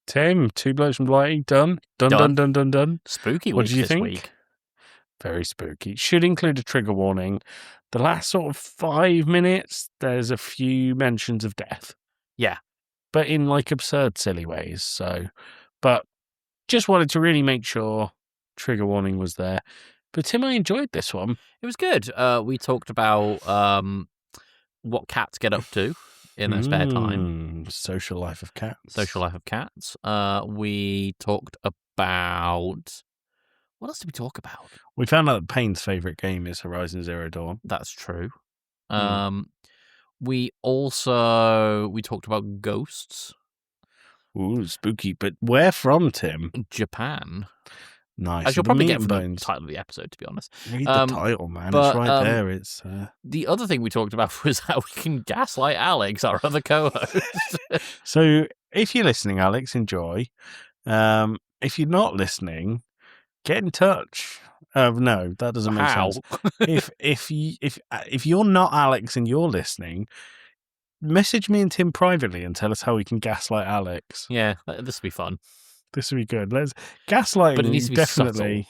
Tim, Two Blokes from Blighty, done. Done. Spooky What week did you this think? week. Very spooky. Should include a trigger warning. The last sort of 5 minutes, there's a few mentions of death. Yeah. But in like absurd, silly ways. So, but just wanted to really make sure trigger warning was there. But Tim, I enjoyed this one. It was good. We talked about what cats get up to in their spare time. Social life of cats. Social life of cats. We talked about... What else did we talk about? We found out that Payne's favourite game is Horizon Zero Dawn. That's true. We talked about ghosts. Ooh, spooky. But where from, Tim? Japan. Nice. As you'll probably get from bones. the title of the episode, to be honest. Read the title, man. But, it's right there. It's the other thing we talked about was how we can gaslight Alex, our other co-host. So if you're listening, Alex, enjoy. If you're not listening, get in touch. No, that doesn't make sense. If you're not Alex and you're listening, message me and Tim privately and tell us how we can gaslight Alex. Yeah, this will be fun. This would be good. Let's gaslighting. But it needs to be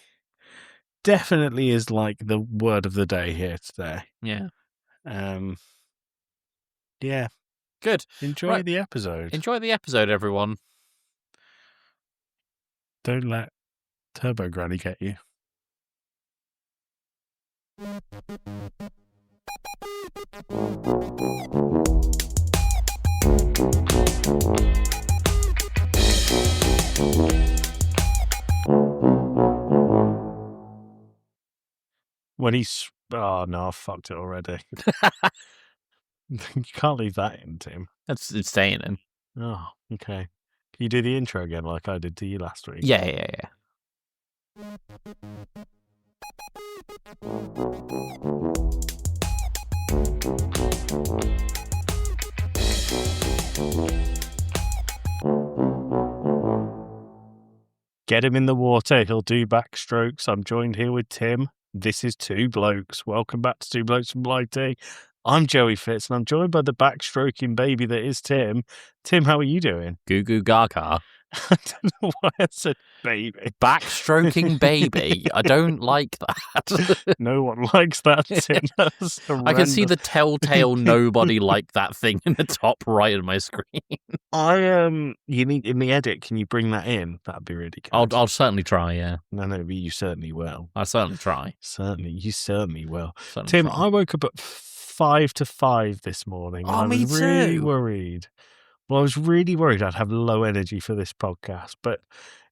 definitely is like the word of the day here today. Yeah. Yeah. Good. Enjoy the episode. Enjoy the episode, everyone. Don't let Turbo Granny get you. When he's... Oh, no, I fucked it already. You can't leave that in, Tim. It's staying in. Oh, okay. Can you do the intro again like I did to you last week? Yeah. Get him in the water. He'll do backstrokes. I'm joined here with Tim. This is Two Blokes. Welcome back to Two Blokes from Blighty. I'm Joey Fitz, and I'm joined by the backstroking baby that is Tim. Tim, how are you doing? Goo goo gaga. I don't know why I said baby. Backstroking baby. I don't like that. No one likes that, Tim. That's I can see the telltale nobody liked that thing in the top right of my screen. You need in the edit, can you bring that in? That'd be really good. I'll certainly try, yeah. No, but you certainly will. I'll certainly try. You certainly will. Certainly Tim, try. I woke up at 5 to 5 this morning. Oh, and I was me really too. worried. Well, I was really worried I'd have low energy for this podcast, but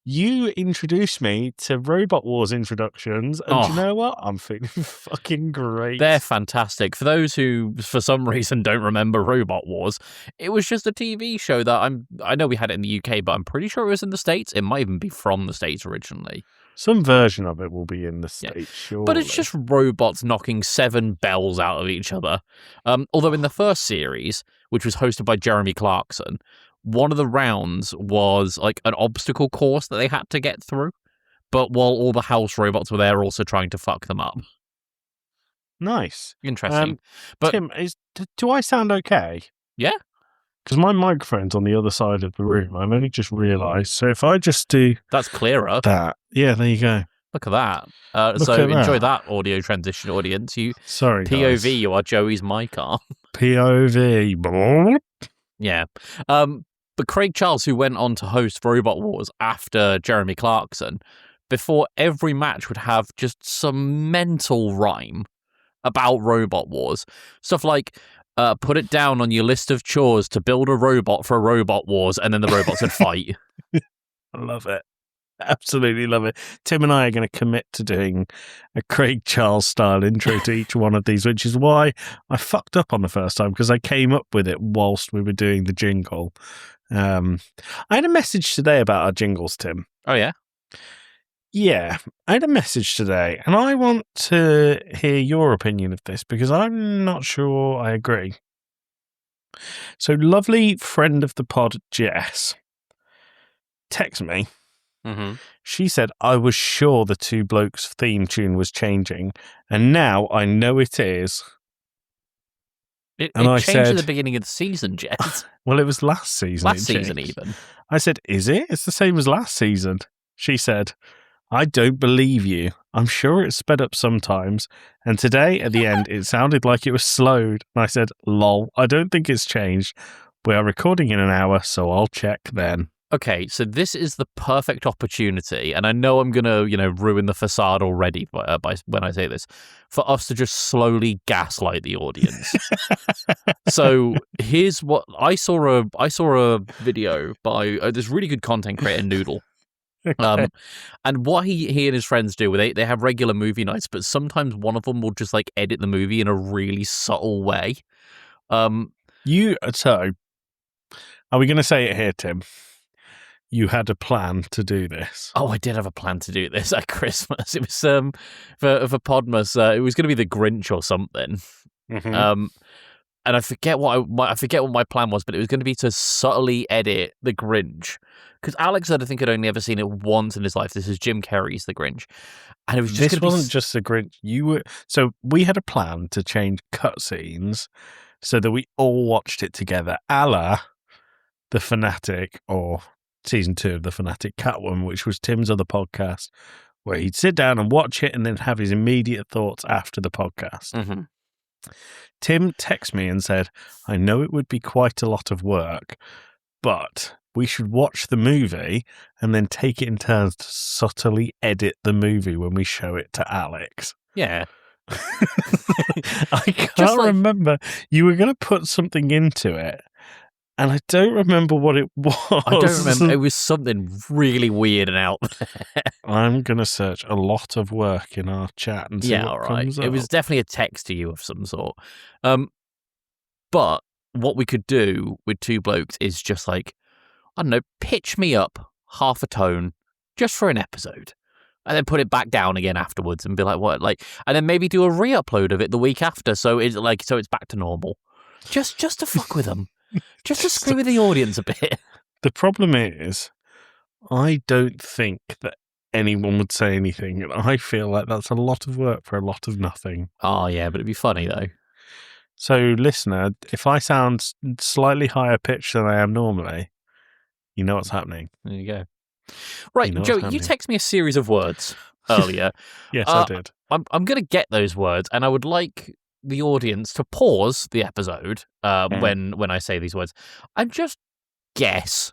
you introduced me to Robot Wars introductions, and you know what? I'm feeling fucking great. They're fantastic. For those who, for some reason, don't remember Robot Wars, it was just a TV show that I know we had it in the UK, but I'm pretty sure it was in the States. It might even be from the States originally. Some version of it will be in the States, surely. But it's just robots knocking 7 bells out of each other. Although in the first series, which was hosted by Jeremy Clarkson, one of the rounds was like an obstacle course that they had to get through. But while all the house robots were there also trying to fuck them up. Nice. Interesting. But Tim, do I sound okay? Yeah. Because my microphone's on the other side of the room. I've only just realised. So if I just do... That's clearer. That. Yeah, there you go. Look at that. Enjoy that audio transition, audience. Sorry, POV, guys. you are Joey's mic arm. POV. Yeah. But Craig Charles, who went on to host Robot Wars after Jeremy Clarkson, before every match would have just some mental rhyme about Robot Wars. Stuff like... put it down on your list of chores to build a robot for Robot Wars, and then the robots would fight. I love it. Absolutely love it. Tim and I are going to commit to doing a Craig Charles style intro to each one of these, which is why I fucked up on the first time, because I came up with it whilst we were doing the jingle. I had a message today about our jingles, Tim. Oh, yeah? Yeah, I had a message today, and I want to hear your opinion of this because I'm not sure I agree. So, lovely friend of the pod, Jess, text me. Mm-hmm. She said, I was sure the Two Blokes theme tune was changing, and now I know it is. It I changed said, at the beginning of the season, Jez. well, it was last season. Last season, even. I said, is it? It's the same as last season. She said, I don't believe you. I'm sure it's sped up sometimes. And today, at the end, it sounded like it was slowed. And I said, lol, I don't think it's changed. We are recording in an hour, so I'll check then. Okay, so this is the perfect opportunity, and I know I'm gonna, ruin the facade already by when I say this, for us to just slowly gaslight the audience. So here's what I saw a video by this really good content creator, Noodle. Okay. And what he and his friends do, they have regular movie nights, but sometimes one of them will just like edit the movie in a really subtle way. So, are we going to say it here, Tim? You had a plan to do this. Oh, I did have a plan to do this at Christmas. It was for Podmas. It was going to be the Grinch or something. Mm-hmm. And I forget what my plan was, but it was going to be to subtly edit the Grinch. Because Alex, I think, had only ever seen it once in his life. This is Jim Carrey's The Grinch, and it was just. This wasn't just The Grinch. So we had a plan to change cutscenes so that we all watched it together, a la The Fanatic or season 2 of The Fanatic Catwoman, which was Tim's other podcast, where he'd sit down and watch it and then have his immediate thoughts after the podcast. Mm-hmm. Tim texted me and said, I know it would be quite a lot of work, but we should watch the movie and then take it in turns to subtly edit the movie when we show it to Alex. Yeah. I can't remember. You were going to put something into it, and I don't remember what it was. I don't remember. It was something really weird and out there. I'm going to search a lot of work in our chat and see what comes up. It was definitely a text to you of some sort. But what we could do with Two Blokes is just like, I don't know, pitch me up half a tone just for an episode. And then put it back down again afterwards and be like, what? And then maybe do a re-upload of it the week after so it's back to normal. Just to fuck with them. Just to screw with the audience a bit. The problem is, I don't think that anyone would say anything, and I feel like that's a lot of work for a lot of nothing. Oh, yeah, but it'd be funny, though. So, listener, if I sound slightly higher pitched than I am normally, you know what's happening. There you go. Right, Joe, you text me a series of words earlier. Yes, I did. I'm going to get those words, and I would like the audience to pause the episode when I say these words and just guess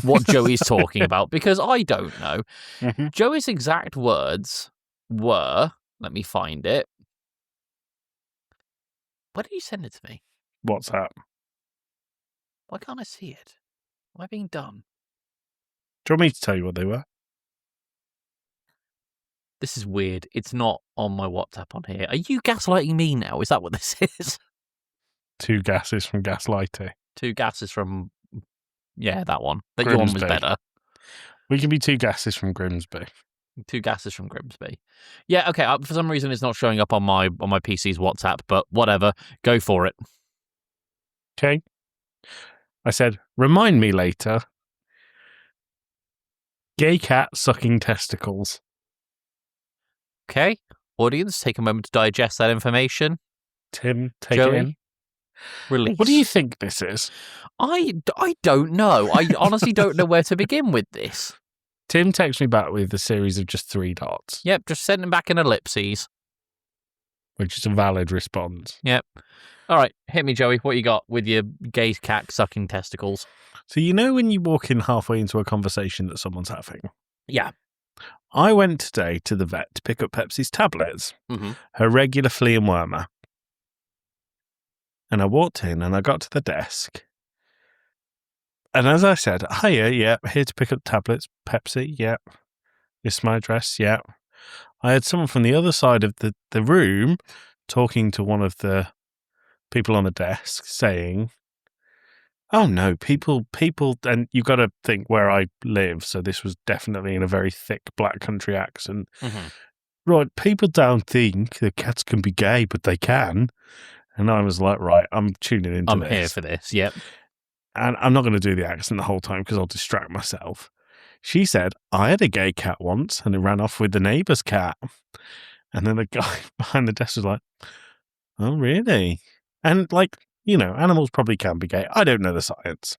what Joey's talking about, because I don't know. Mm-hmm. Joey's exact words were, let me find it. Why did you send it to me? WhatsApp. Why can't I see it? Am I being dumb? Do you want me to tell you what they were? This is weird. It's not on my WhatsApp on here. Are you gaslighting me now? Is that what this is? 2 gases from Gaslighty. 2 gases from... Yeah, that one. That your one was better. We can be 2 gases from Grimsby. 2 gases from Grimsby. Yeah, okay. For some reason, it's not showing up on my PC's WhatsApp, but whatever. Go for it. Okay. I said, remind me later. Gay cat sucking testicles. Okay. Audience, take a moment to digest that information. Tim, take Joey, it in. Release. What do you think this is? I don't know. I honestly don't know where to begin with this. Tim texted me back with a series of just 3 dots. Yep, just sending back an ellipses. Which is a valid response. Yep. All right, hit me, Joey. What you got with your gay cat sucking testicles? So you know when you walk in halfway into a conversation that someone's having? Yeah. I went today to the vet to pick up Pepsi's tablets, her regular flea and wormer. And I walked in and I got to the desk. And as I said, hiya, yeah, here to pick up tablets, Pepsi, yeah. This is my address, yeah. I had someone from the other side of the room talking to one of the people on the desk saying, oh no, people, and you've got to think where I live, so this was definitely in a very thick black country accent. Mm-hmm. Right, people don't think that cats can be gay, but they can. And I was like, right, I'm tuning into this. I'm here for this, yep. And I'm not going to do the accent the whole time because I'll distract myself. She said, I had a gay cat once and it ran off with the neighbour's cat. And then the guy behind the desk was like, oh, really? And animals probably can be gay. I don't know the science.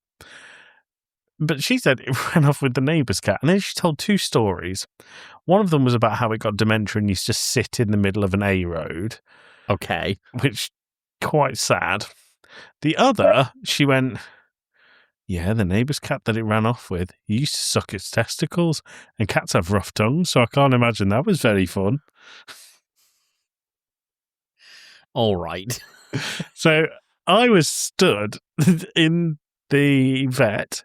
But she said it ran off with the neighbour's cat. And then she told 2 stories. One of them was about how it got dementia and used to sit in the middle of an A road. Okay. Which, quite sad. The other, she went, yeah, the neighbour's cat that it ran off with used to suck its testicles. And cats have rough tongues, so I can't imagine that was very fun. All right. So I was stood in the vet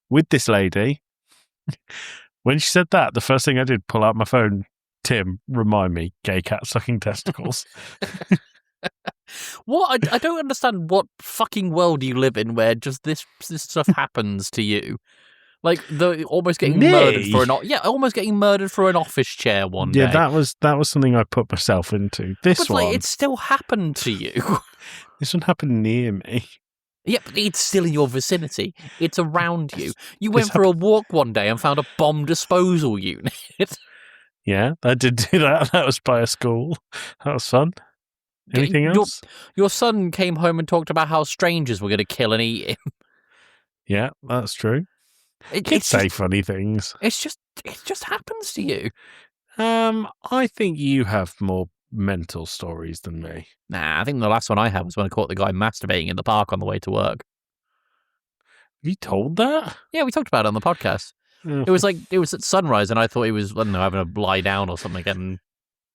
with this lady. When she said that, the first thing I did, pull out my phone. Tim, remind me, gay cat sucking testicles. What? I don't understand what fucking world you live in where just this stuff happens to you. Like almost getting murdered for almost getting murdered for an office chair one day. Yeah, that was something I put myself into. This one, it still happened to you. This one happened near me. Yeah, but it's still in your vicinity. It's around you. You went for a walk one day and found a bomb disposal unit. Yeah, I did do that. That was by a school. That was fun. Anything else? Your son came home and talked about how strangers were going to kill and eat him. Yeah, that's true. Kids say funny things. It just happens to you. I think you have more mental stories than me. Nah, I think the last one I had was when I caught the guy masturbating in the park on the way to work. Have you told that? Yeah, we talked about it on the podcast. It was at sunrise, and I thought he was, I don't know, having a lie down or something, and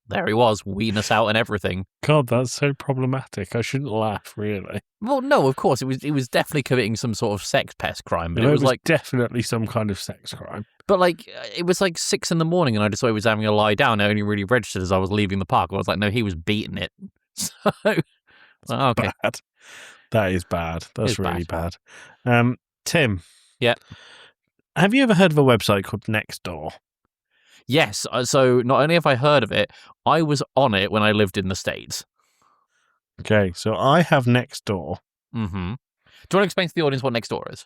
there he was, weeding us out and everything. God, that's so problematic. I shouldn't laugh, really. Well, no, of course, it was definitely committing some sort of sex pest crime, but it was like definitely some kind of sex crime. But it was 6 a.m, and I just thought he was having a lie down. I only really registered as I was leaving the park. I was like, no, he was beating it. So, okay, bad. That is bad. That's really bad. Tim. Yeah. Have you ever heard of a website called Nextdoor? Yes. So not only have I heard of it, I was on it when I lived in the States. Okay, so I have Nextdoor. Mm-hmm. Do you want to explain to the audience what Nextdoor is?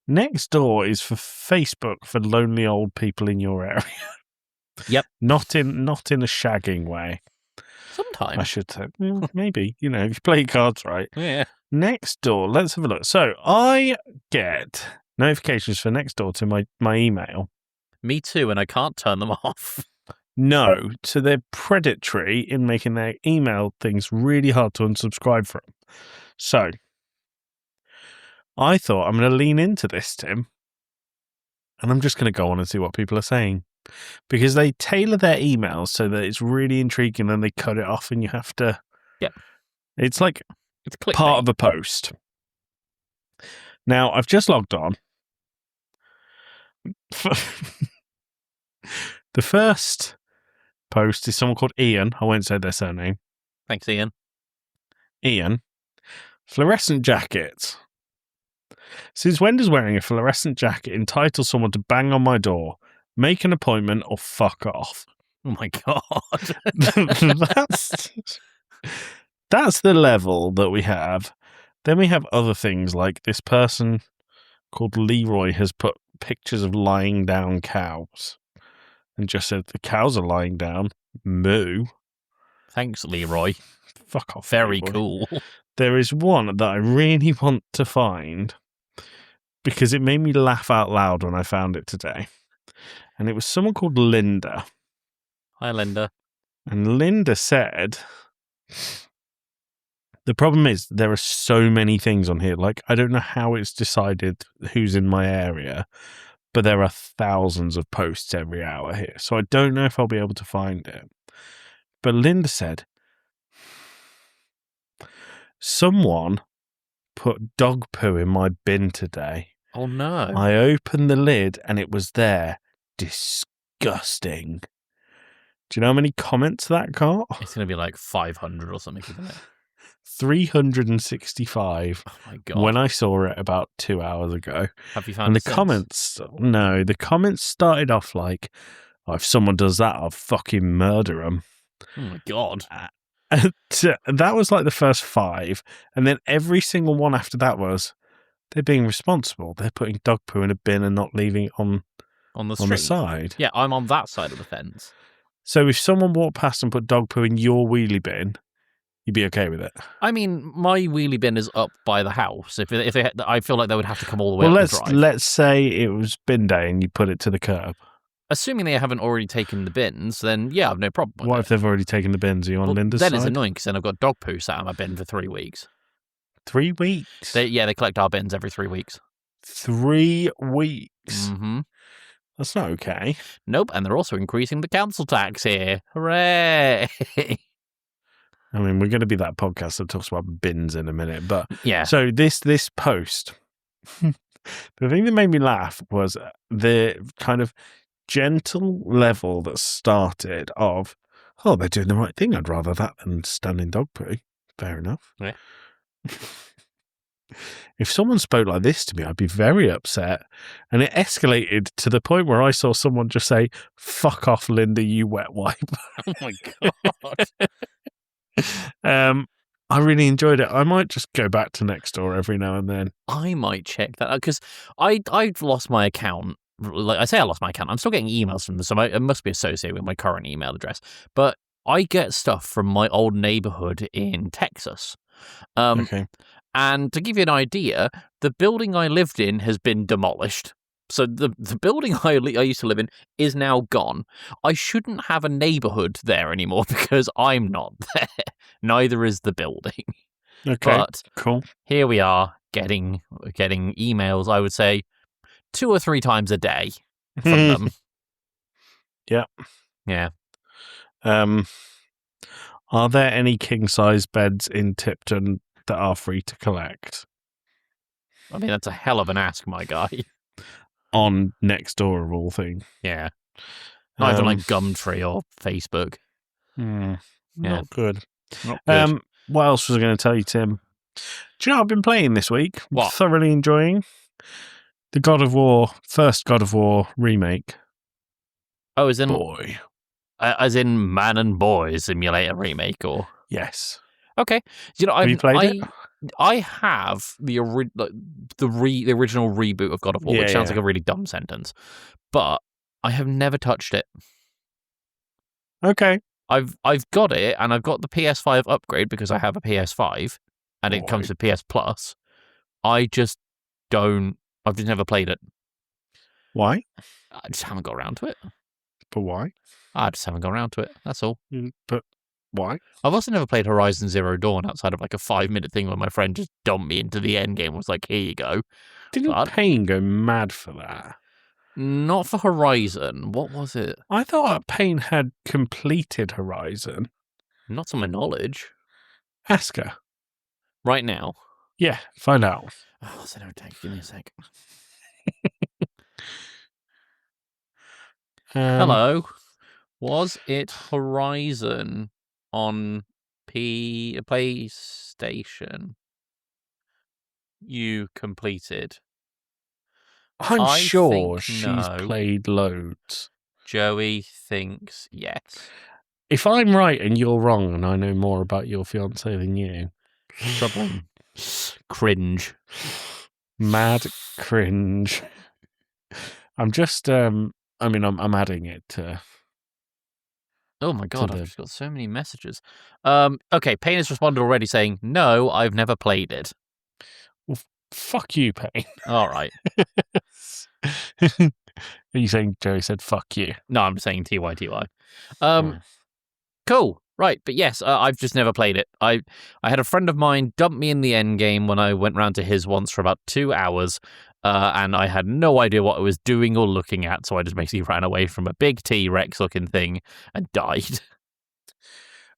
Nextdoor is for Facebook for lonely old people in your area. Yep. Not in a shagging way. Sometimes. I should say. Maybe, if you play cards right. Yeah. Nextdoor, let's have a look. So I get notifications for Nextdoor to my email. Me too, and I can't turn them off. No, so they're predatory in making their email things really hard to unsubscribe from. So I thought I'm going to lean into this, Tim, and I'm just going to go on and see what people are saying. Because they tailor their emails so that it's really intriguing, and they cut it off, and you have to... Yeah. It's like it's clickbait. Part of a post. Now, I've just logged on. The first post is someone called Ian. I won't say their surname. Thanks, Ian. Ian. Fluorescent jackets. Since when does wearing a fluorescent jacket entitle someone to bang on my door, make an appointment, or fuck off? Oh my God. That's the level that we have. Then we have other things like this person called Leroy has put pictures of lying down cows and just said the cows are lying down. Moo. Thanks, Leroy. Fuck off. Very Leroy. cool. There is one that I really want to find because it made me laugh out loud when I found it today. And it was someone called Linda. Hi, Linda. And Linda said, the problem is there are so many things on here. Like, I don't know how it's decided who's in my area, but there are thousands of posts every hour here. So I don't know if I'll be able to find it. But Linda said, someone put dog poo in my bin today. Oh, no. I opened the lid and it was there. Disgusting. Do you know how many comments that got? It's going to be 500 or something, isn't it? 365. Oh my God. When I saw it about 2 hours ago. Have you found and it the comments? No, the comments started off like, oh, if someone does that, I'll fucking murder them. Oh my God. That was the first 5. And then every single one after that was, they're being responsible. They're putting dog poo in a bin and not leaving it on the side. Yeah, I'm on that side of the fence. So if someone walked past and put dog poo in your wheelie bin, you'd be okay with it. I mean, my wheelie bin is up by the house. If they, I feel like they would have to come all the way Well, up the drive. let's say it was bin day and you put it to the curb. Assuming they haven't already taken the bins, then yeah, I've no problem with What it. if they've already taken the bins? Are you on Linda's then side? it's annoying because then I've got dog poo sat in my bin for 3 weeks. 3 weeks? They collect our bins every 3 weeks. 3 weeks? Mm-hmm. That's not okay. Nope, and they're also increasing the council tax here. Hooray! I mean, we're going to be that podcast that talks about bins in a minute, but yeah. So this post, the thing that made me laugh was the kind of gentle level that started of, oh, they're doing the right thing. I'd rather that than standing dog poo. Fair enough. Yeah. If someone spoke like this to me, I'd be very upset. And it escalated to the point where I saw someone just say, "Fuck off, Linda, you wet wipe." Oh my God. I really enjoyed it. I might just go back to Nextdoor every now and then. I might check that out because I've lost my account. Like I say, I lost my account. I'm still getting emails from them, so it must be associated with my current email address. But I get stuff from my old neighborhood in Texas. Okay. And to give you an idea, the building I lived in has been demolished. So the building I used to live in is now gone. I shouldn't have a neighborhood there anymore because I'm not there. Neither is the building. Okay. But cool. Here we are getting emails, I would say, 2 or 3 times a day from them. Yeah. Yeah. Are there any king-size beds in Tipton that are free to collect? I mean, that's a hell of an ask, my guy. On Nextdoor of all things. Yeah. Not even like Gumtree or Facebook. Not good. Not good. What else was I going to tell you, Tim? Do you know what I've been playing this week? What? Thoroughly enjoying the first God of War remake. Oh, as in Boy. As in Man and Boy Simulator remake, or Yes. Okay. You know, Have you played it? I have the original reboot of God of War, which sounds like a really dumb sentence, but I have never touched it. Okay. I've got it, and I've got the PS5 upgrade because I have a PS5, and it comes with PS Plus. I've just never played it. Why? I just haven't got around to it. But why? I just haven't got around to it. That's all. But why? I've also never played Horizon Zero Dawn outside of like a 5-minute thing where my friend just dumped me into the end game and was like, here you go. Didn't Payne go mad for that? Not for Horizon. What was it? I thought Payne had completed Horizon. Not to my knowledge. Ask her. Right now? Yeah, find out. Oh, so no text. Give me a sec. Hello. Was it Horizon on PlayStation you completed? I'm sure she's played loads. Joey thinks yes. If I'm right and you're wrong and I know more about your fiancé than you, troubling. Cringe. Mad cringe. I'm just, I'm adding it to... Oh my God, I've just got so many messages. Okay, Payne has responded already saying, no, I've never played it. Well, fuck you, Payne. All right. Are you saying Joey said fuck you? No, I'm saying TYTY. Cool. Right, but yes, I've just never played it. I had a friend of mine dump me in the end game when I went round to his once for about 2 hours, and I had no idea what I was doing or looking at, so I just basically ran away from a big T-Rex looking thing and died.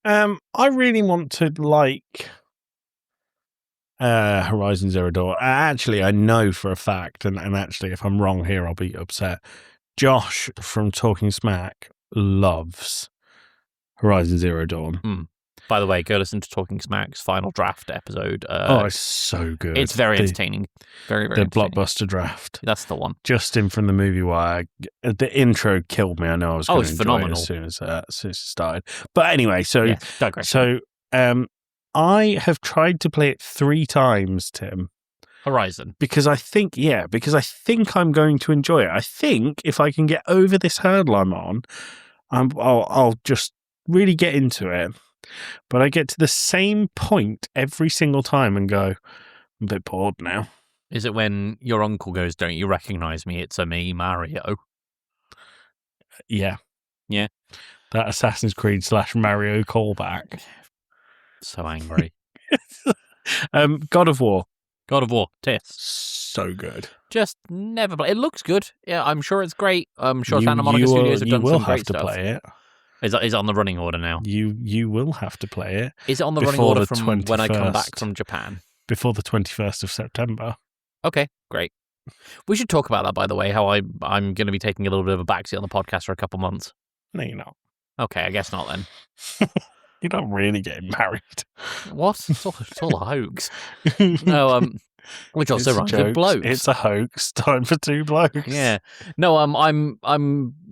I really want to like Horizon Zero Dawn. Actually, I know for a fact, and actually, if I'm wrong here, I'll be upset. Josh from Talking Smack loves Horizon Zero Dawn. By the way, go listen to Talking Smack's final draft episode. It's so good. It's very entertaining. Very, very entertaining. Blockbuster draft. That's the one. Justin from the movie Wire. The intro killed me. I know I was going to enjoy phenomenal. it as soon as it started. But anyway, digression. I have tried to play it 3 times, Tim. Horizon. Because I think I'm going to enjoy it. I think if I can get over this hurdle I'm on, I'll just really get into it. But I get to the same point every single time and go, I'm a bit bored now. Is it when your uncle goes, "Don't you recognise me? It's a me, Mario." Yeah. Yeah. That Assassin's Creed / Mario callback. So angry. God of War. God of War, tis. So good. Just never play. It looks good. Yeah, I'm sure it's great. I'm sure Santa Monica Studios have done some great stuff. You will have to play it. Is it on the running order now? You will have to play it. Is it on the running order from when I come back from Japan? Before the 21st of September. Okay, great. We should talk about that, by the way, how I'm going to be taking a little bit of a backseat on the podcast for a couple months. No, you're not. Okay, I guess not then. You're not really getting married. What? It's all a hoax. No, which also rhymes with blokes. It's a hoax. Time for two blokes. Yeah. No, I'm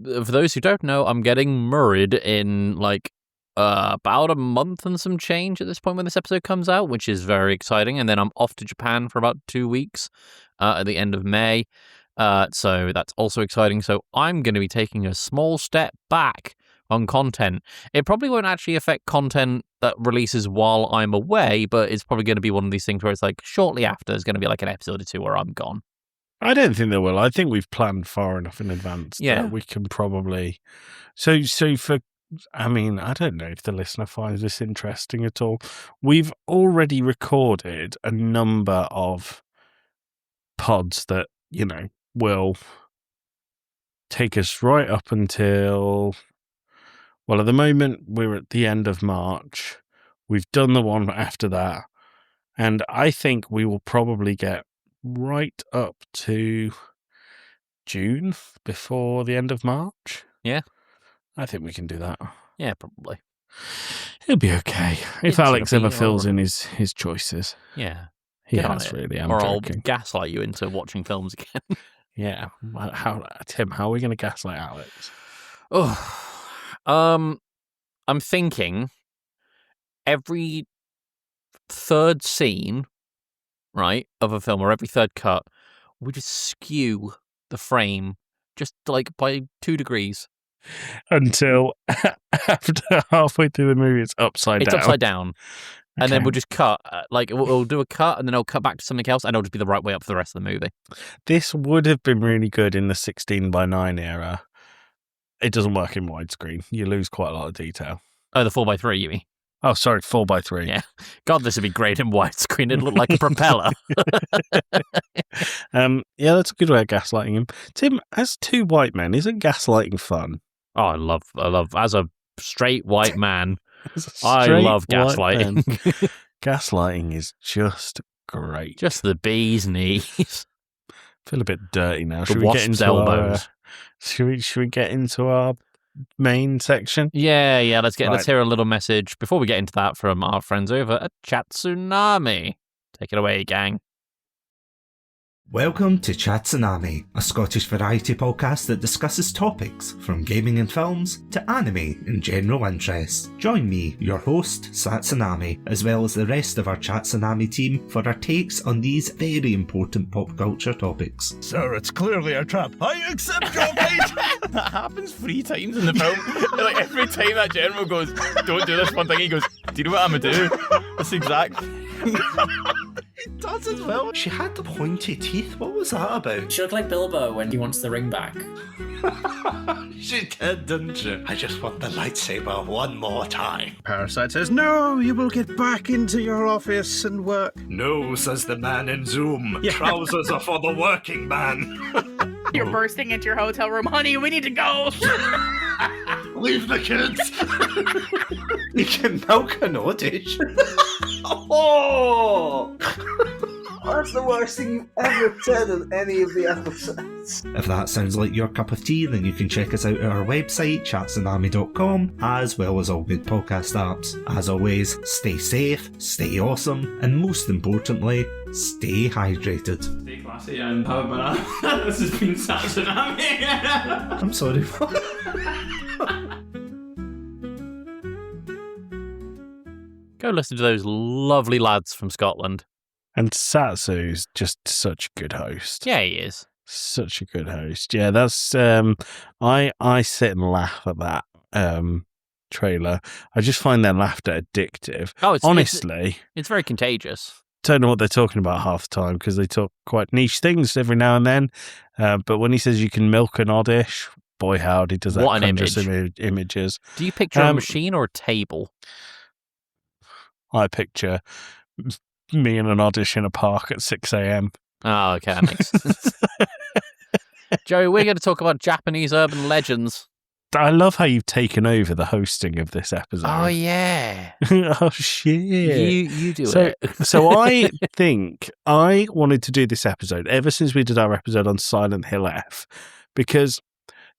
for those who don't know, I'm getting married in like about a month and some change at this point when this episode comes out, which is very exciting. And then I'm off to Japan for about 2 weeks at the end of May. So that's also exciting. So I'm going to be taking a small step back on content. It probably won't actually affect content that releases while I'm away, but it's probably going to be one of these things where it's like shortly after there's going to be like an episode or two where I'm gone. I don't think there will. I think we've planned far enough in advance that we can probably... So for... I mean, I don't know if the listener finds this interesting at all. We've already recorded a number of pods that, will take us right up until... Well, at the moment, we're at the end of March. We've done the one after that. And I think we will probably get right up to June before the end of March. Yeah. I think we can do that. Yeah, probably. It'll be okay. If Alex ever fills in his choices. Yeah. He has really. I'm or joking. I'll gaslight you into watching films again. Yeah. Tim, how are we going to gaslight Alex? Oh. I'm thinking every third scene, right, of a film, or every third cut, we just skew the frame just like by 2 degrees. Until after halfway through the movie, it's upside down. It's upside down. Okay. And then we'll just cut, we'll do a cut, and then I'll cut back to something else, and it'll just be the right way up for the rest of the movie. This would have been really good in the 16:9 era. It doesn't work in widescreen. You lose quite a lot of detail. Oh, the 4:3, you mean? Oh, sorry, 4:3. Yeah. God, this would be great in widescreen. It'd look like a propeller. Yeah, that's a good way of gaslighting him. Tim, as two white men, isn't gaslighting fun? Oh, I love, as a straight white man, I love gaslighting. Gaslighting is just great. Just the bee's knees. I feel a bit dirty now. Should we get into elbows? Should we get into our main section? Yeah. Let's hear a little message before we get into that from our friends over at Chat Tsunami. Take it away, gang. Welcome to Chat Tsunami, a Scottish variety podcast that discusses topics from gaming and films to anime and general interest. Join me, your host, Sat Tsunami, as well as the rest of our Chat Tsunami team for our takes on these very important pop culture topics. Sir, it's clearly a trap. I accept your fate! That happens 3 times in the film. Like every time that general goes, don't do this one thing, he goes, do you know what I'm gonna do? That's exact. He does as well. She had the pointy teeth. What was that about? She looked like Bilbo when he wants the ring back. She did, didn't she? I just want the lightsaber one more time. Parasite says, no, you will get back into your office and work. No, says the man in Zoom. Yeah. Trousers are for the working man. You're bursting into your hotel room. Honey, we need to go. Leave the kids. You can milk an oddage. Oh! That's the worst thing you've ever said in any of the episodes. If that sounds like your cup of tea, then you can check us out at our website, chatsunami.com, as well as all good podcast apps. As always, stay safe, stay awesome, and most importantly, stay hydrated. Stay classy and have a banana. This has been Chat Tsunami. I'm sorry. Go listen to those lovely lads from Scotland. And Satsu's just such a good host. Yeah, he is. Such a good host. Yeah, that's I sit and laugh at that trailer. I just find their laughter addictive. Oh, honestly, it's very contagious. Don't know what they're talking about half the time because they talk quite niche things every now and then. But when he says you can milk an oddish, boy howdy, does that What an conjure some images. Do you picture a machine or a table? I picture me and an oddish in a park at 6 a.m. Oh, okay, that makes sense. Joey, we're going to talk about Japanese urban legends. I love how you've taken over the hosting of this episode. Oh, yeah. Oh, shit. You do it. So I think I wanted to do this episode ever since we did our episode on Silent Hill F, because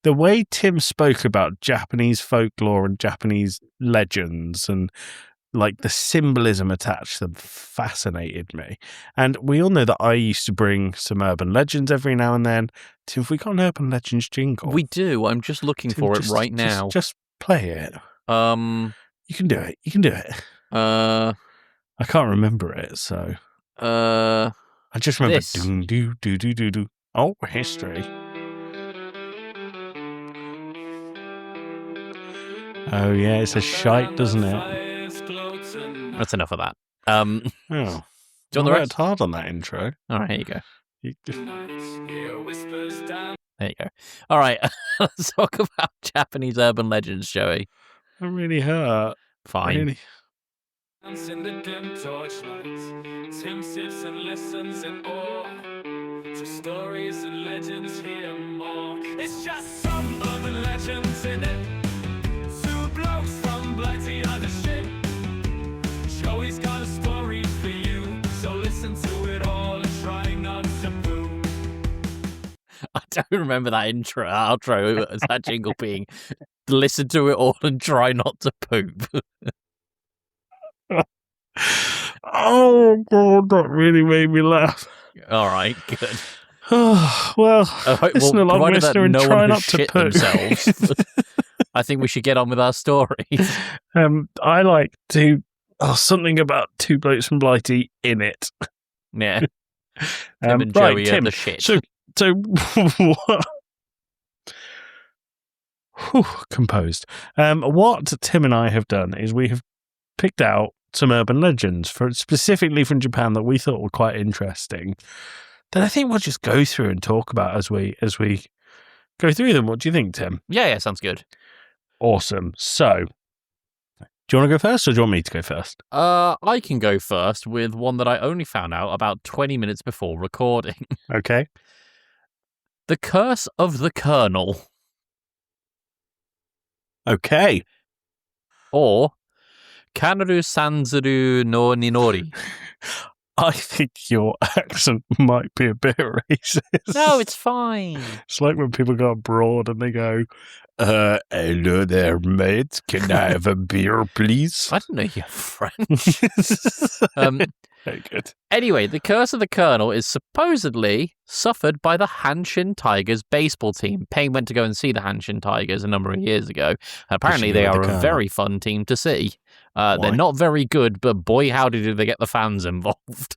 the way Tim spoke about Japanese folklore and Japanese legends and like the symbolism attached to them fascinated me. And we all know that I used to bring some urban legends every now and then. Tim, have we got an urban legends jingle? We do. I'm just looking for it right now. Just play it. You can do it. You can do it. I can't remember it, so. I just remember this. Do. Oh, history. Oh yeah, it's a shite, doesn't it? That's enough of that. Oh, do you want the worked rest? hard on that intro. All right, here you go. You- There you go. All right, let's talk about Japanese urban legends, Joey. That really hurt. Fine. Really. In the dim torchlights, Tim sits and listens in awe to stories and legends here more. It's just some urban legends in it. Two blokes from Blighty on the ship. Joey's got a story for you, so listen to it all and try not to boo. I don't remember that outro as that jingle being listen to it all and try not to poop. Oh god, that really made me laugh. All right, good. Well, listen along, provided that listener, and no try one not has to shit put. themselves, I think we should get on with our stories. I like to something about two blokes from Blighty in it. Yeah. Tim and Joey are the shit. So what? Whew, composed. What Tim and I have done is we have picked out some urban legends specifically from Japan that we thought were quite interesting. That I think we'll just go through and talk about as we go through them. What do you think, Tim? Yeah, sounds good. Awesome. So, do you want to go first, or do you want me to go first? I can go first with one that I only found out about 20 minutes before recording. Okay. The Curse of the Colonel. Okay. Or Kanaru Sanzuru no Ninori. I think your accent might be a bit racist. No, it's fine. It's like when people go abroad and they go, hello there, mate. Can I have a beer, please? I didn't know you're French. Very good. Anyway, the Curse of the Colonel is supposedly suffered by the Hanshin Tigers baseball team. Payne went to go and see the Hanshin Tigers a number of years ago. Apparently, they are a very fun team to see. They're not very good, but boy, howdy do they get the fans involved.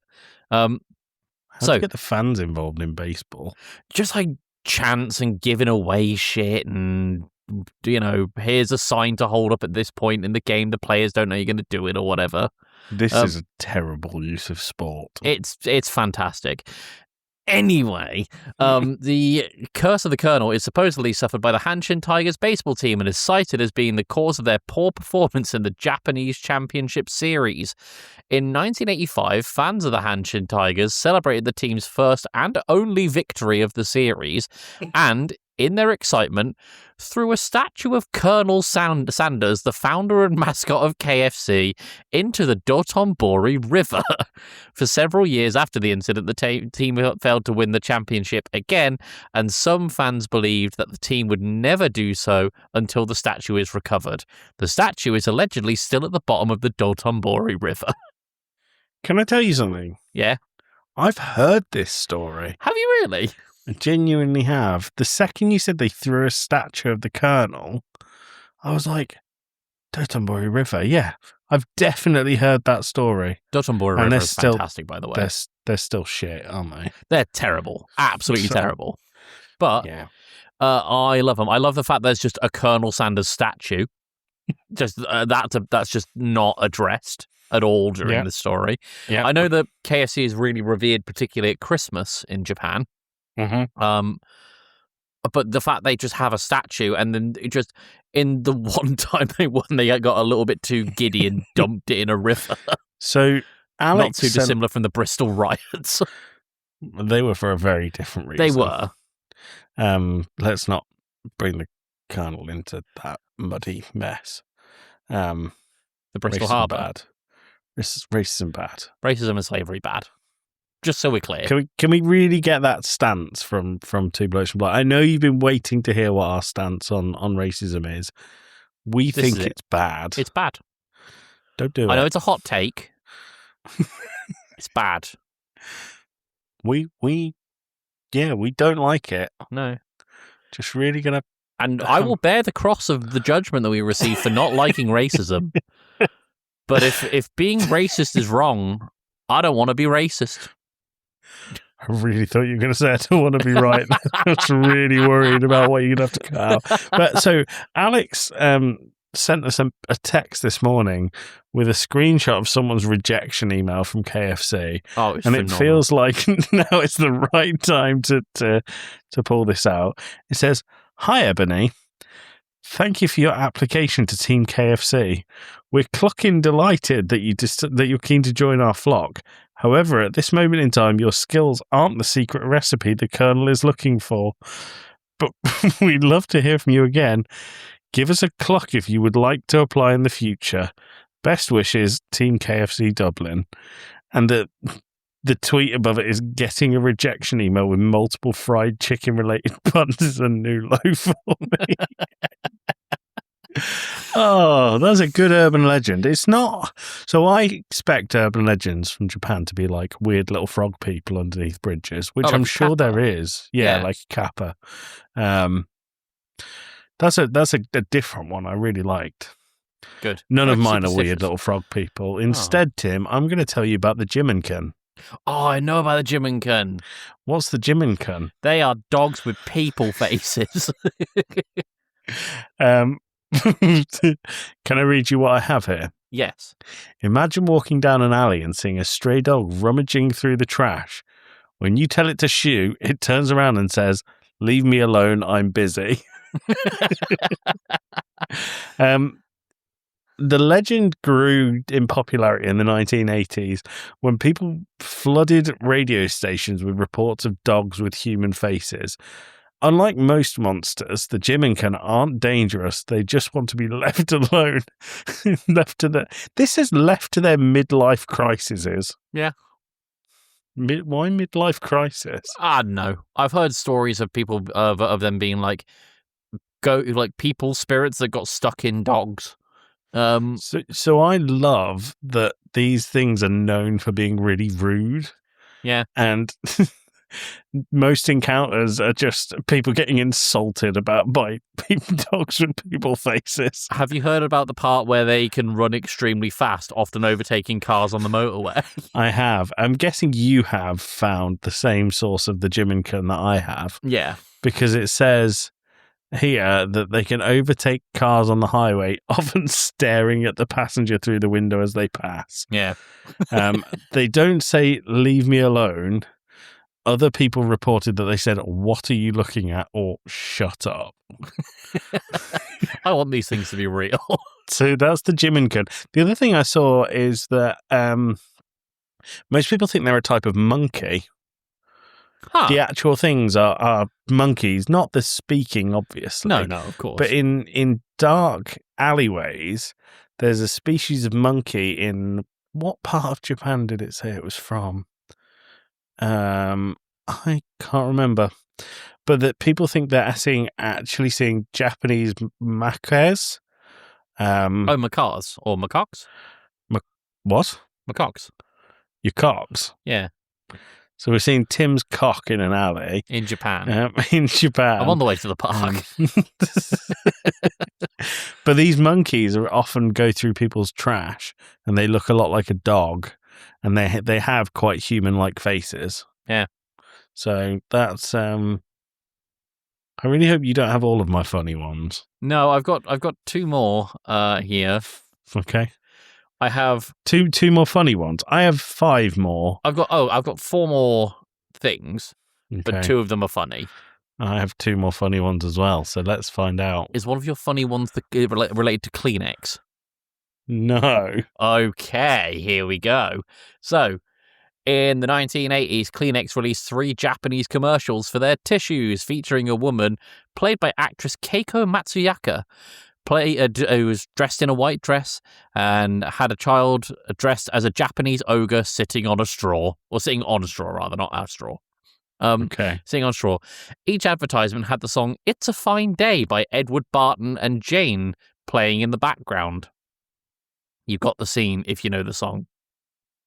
How do you get the fans involved in baseball? Just like chants and giving away shit and, you know, here's a sign to hold up at this point in the game. The players don't know you're going to do it or whatever. This is a terrible use of sport. It's fantastic. Anyway, the Curse of the Colonel is supposedly suffered by the Hanshin Tigers baseball team and is cited as being the cause of their poor performance in the Japanese Championship Series. In 1985, fans of the Hanshin Tigers celebrated the team's first and only victory of the series, and in their excitement, threw a statue of Colonel Sanders, the founder and mascot of KFC, into the Dotonbori River. For several years after the incident, the team failed to win the championship again, and some fans believed that the team would never do so until the statue is recovered. The statue is allegedly still at the bottom of the Dotonbori River. Can I tell you something? Yeah? I've heard this story. Have you really? I genuinely have. The second you said they threw a statue of the Colonel, I was like, Dotonbori River. Yeah, I've definitely heard that story. Dotonbori River is fantastic, by the way. They're still shit, aren't they? They're terrible. Absolutely terrible. But yeah. I love them. I love the fact there's just a Colonel Sanders statue. Just that's just not addressed at all during the story. Yeah. I know that KFC is really revered, particularly at Christmas in Japan. Mm-hmm. But the fact they just have a statue, and then it just in the one time they won, they got a little bit too giddy and dumped it in a river. So Alex, not too dissimilar from the Bristol riots. They were for a very different reason. They were. Let's not bring the Colonel into that muddy mess. The Bristol Harbour. Bad. Racism bad. Racism and slavery bad. Just so we're clear. Can we really get that stance from Two Blokes from Blighty? I know you've been waiting to hear what our stance on racism is. We think it's bad. It's bad. Don't do it. I know it's a hot take. It's bad. We don't like it. No. Just really gonna. And I will bear the cross of the judgment that we receive for not liking racism. But if being racist is wrong, I don't want to be racist. I really thought you were going to say I don't want to be right. I was really worried about what you're going to have to cut out. But so Alex sent us a text this morning with a screenshot of someone's rejection email from KFC. Oh, it's and phenomenal. It feels like now it's the right time to pull this out. It says, "Hi, Ebony. Thank you for your application to Team KFC. We're clucking delighted that you're keen to join our flock. However, at this moment in time, your skills aren't the secret recipe the Colonel is looking for. But we'd love to hear from you again. Give us a cluck if you would like to apply in the future. Best wishes, Team KFC Dublin." And the tweet above it is getting a rejection email with multiple fried chicken related puns is a new low for me. Oh, that's a good urban legend. It's not. So I expect urban legends from Japan to be like weird little frog people underneath bridges, which like I'm a sure kappa. there is. Yeah, like a kappa. That's a different one I really liked. Good. None of Like mine are superstitious. weird little frog people. Instead, Tim, I'm going to tell you about the Jiminkan. Oh, I know about the Jiminkan. What's the Jiminkan? They are dogs with people faces. Can I read you what I have here? Yes. Imagine walking down an alley and seeing a stray dog rummaging through the trash. When you tell it to shoo, it turns around and says, "Leave me alone, I'm busy." The legend grew in popularity in the 1980s when people flooded radio stations with reports of dogs with human faces. Unlike most monsters, the Jiminkan aren't dangerous. They just want to be left alone. This is left to their midlife crises. Yeah. Why midlife crisis? I don't know. I've heard stories of people of them being like people spirits that got stuck in dogs. So I love that these things are known for being really rude. Yeah. And most encounters are just people getting insulted by dogs with people faces. Have you heard about the part where they can run extremely fast, often overtaking cars on the motorway? I have. I'm guessing you have found the same source of the Jiminkan that I have. Yeah. Because it says here that they can overtake cars on the highway, often staring at the passenger through the window as they pass. Yeah. They don't say, "Leave me alone." Other people reported that they said, "What are you looking at?" or "Shut up." I want these things to be real. So that's the Jiminkan. The other thing I saw is that most people think they're a type of monkey. Huh. The actual things are monkeys, not the speaking, obviously. No, of course. But in dark alleyways, there's a species of monkey in what part of Japan did it say it was from? I can't remember. But that people think they're actually seeing Japanese macaques. Macaques or macaques? What? Macaques. Your cocks? Yeah. So we're seeing Tim's cock in an alley. In Japan. In Japan. I'm on the way to the park. But these monkeys often go through people's trash and they look a lot like a dog and they have quite human-like faces. Yeah. So that's I really hope you don't have all of my funny ones. No, I've got 2 more here. Okay. I have two more funny ones. I have 5 more. I've got 4 more things, but Okay. 2 of them are funny. I have 2 more funny ones as well, so let's find out. Is one of your funny ones related to Kleenex? No. Okay, here we go. So, in the 1980s, Kleenex released 3 Japanese commercials for their tissues featuring a woman played by actress Keiko Matsuyaka, who was dressed in a white dress and had a child dressed as a Japanese ogre sitting on a straw. Or sitting on a straw, rather, not a straw. Okay. Sitting on straw. Each advertisement had the song It's a Fine Day by Edward Barton and Jane playing in the background. You've got the scene if you know the song.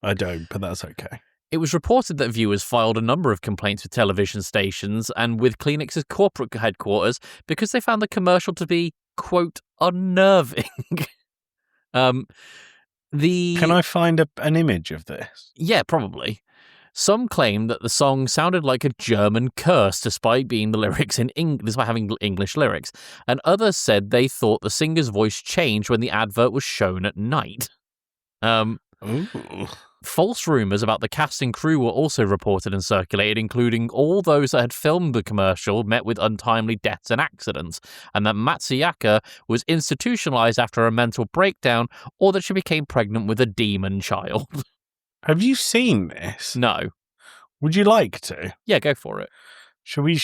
I don't, but that's okay. It was reported that viewers filed a number of complaints with television stations and with Kleenex's corporate headquarters because they found the commercial to be, quote, unnerving. Can I find an image of this? Yeah, probably. Some claim that the song sounded like a German curse despite being the lyrics in despite having English lyrics, and others said they thought the singer's voice changed when the advert was shown at night. Ooh. False rumours about the cast and crew were also reported and circulated, including all those that had filmed the commercial met with untimely deaths and accidents, and that Matsuyaka was institutionalized after a mental breakdown, or that she became pregnant with a demon child. Have you seen this? No. Would you like to? Yeah, go for it. Shall we,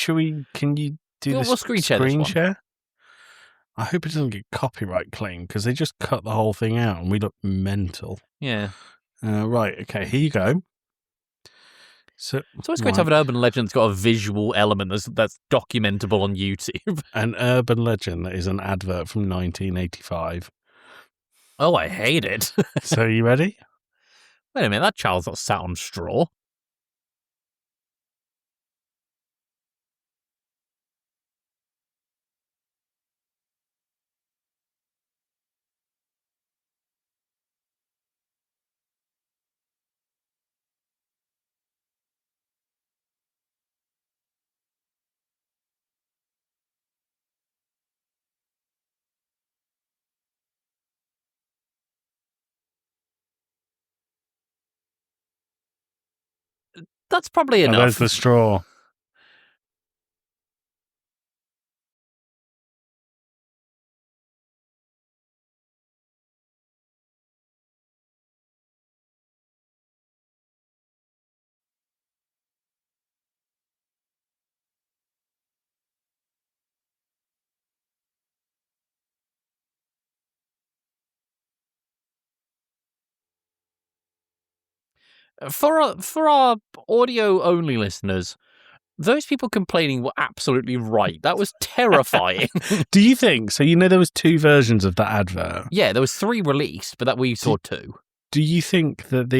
can you do We'll this screen share this one. share? I hope it doesn't get copyright claim, because they just cut the whole thing out and we look mental. Yeah. Right, okay, here you go. So It's always great to have an urban legend that's got a visual element that's documentable on YouTube. An urban legend that is an advert from 1985. Oh, I hate it. So, you ready? Wait a minute, that child's not sat on straw. That's probably enough. There's the straw. For our audio-only listeners, those people complaining were absolutely right. That was terrifying. Do you think? So, there was 2 versions of that advert. Yeah, there was 3 released, but that we saw 2. Do you think that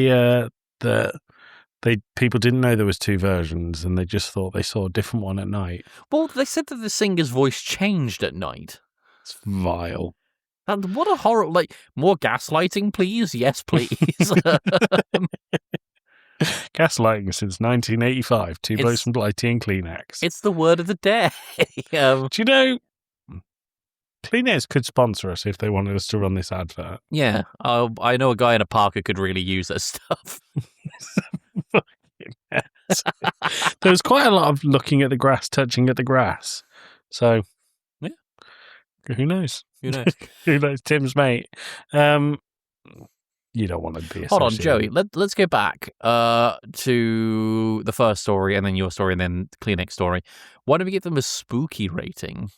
people didn't know there was 2 versions and they just thought they saw a different one at night? Well, they said that the singer's voice changed at night. It's vile. And what a horror! More gaslighting, please. Yes, please. Gaslighting since 1985. 2 blokes from Blighty and Kleenex. It's the word of the day. Do you know, Kleenex could sponsor us if they wanted us to run this advert. Yeah, I know a guy in a park who could really use that stuff. There was quite a lot of looking at the grass, touching at the grass. So, yeah, who knows? Who knows? Who knows? Tim's mate. You don't want to be. Hold on, Joey. Let's go back to the first story, and then your story, and then the Kleenex story. Why don't we give them a spooky rating?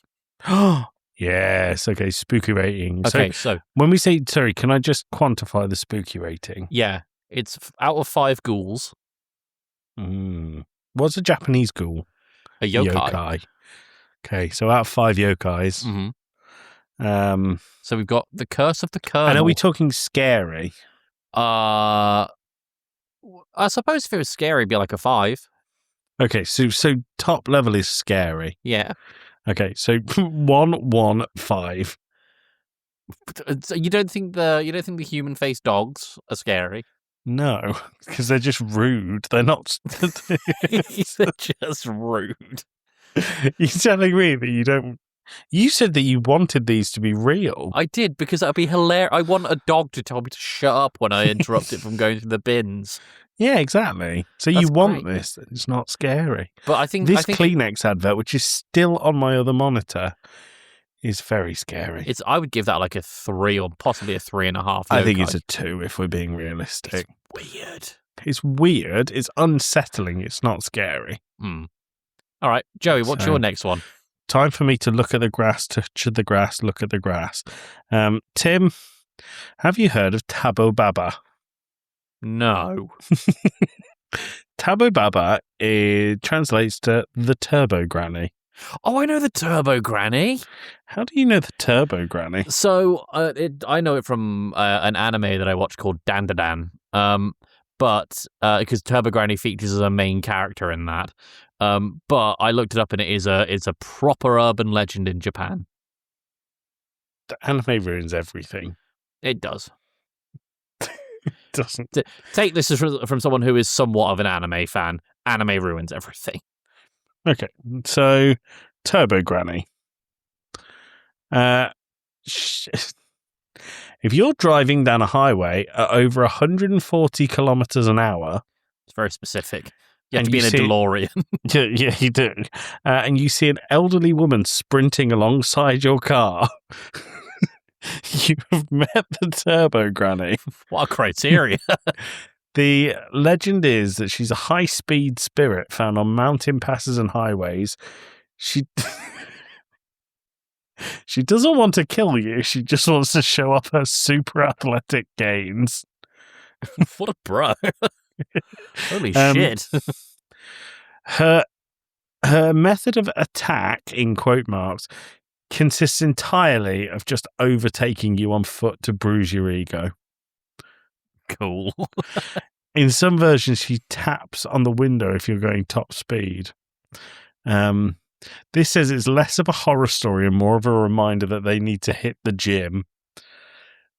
Yes. Okay. Spooky rating. Okay. So when we say, sorry, can I just quantify the spooky rating? Yeah, it's out of 5 ghouls. What's a Japanese ghoul? A yokai. Okay, so out of 5 yokais. Mm-hmm. So we've got the Curse of the Colonel. And are we talking scary? I suppose if it was scary, it'd be like a 5. Okay, so top level is scary. Yeah. Okay, so 1, 5. So you don't think the human faced dogs are scary? No, because they're just rude. They're not. They're just rude. You're telling me that you don't. You said that you wanted these to be real. I did, because that'd be hilarious. I want a dog to tell me to shut up when I interrupt it from going through the bins. Yeah, exactly. So That's you want great. this. It's not scary. But I think This Kleenex advert, which is still on my other monitor, is very scary. I would give that like a 3 or possibly a 3.5. I think it's a 2 if we're being realistic. It's weird. It's weird. It's unsettling. It's not scary. All right, Joey, what's your next one? Time for me to look at the grass, touch the grass, look at the grass. Tim, have you heard of Tabo Baba? No. Tabo Baba translates to the Turbo Granny. Oh, I know the Turbo Granny. How do you know the Turbo Granny? So I know it from an anime that I watched called Dandadan. But because Turbo Granny features as a main character in that. But I looked it up and it's a proper urban legend in Japan. The anime ruins everything. It does. It doesn't. Take this from someone who is somewhat of an anime fan. Anime ruins everything. Okay, so Turbo Granny. If you're driving down a highway at over 140 kilometers an hour, it's very specific. You have and to be in a DeLorean. Yeah, you do. And you see an elderly woman sprinting alongside your car, you have met the Turbo Granny. What a criteria. The legend is that she's a high-speed spirit found on mountain passes and highways. She doesn't want to kill you. She just wants to show off her super athletic gains. What a bro. Holy shit. Her method of attack, in quote marks, consists entirely of just overtaking you on foot to bruise your ego. Cool. In some versions, she taps on the window if you're going top speed. This says it's less of a horror story and more of a reminder that they need to hit the gym.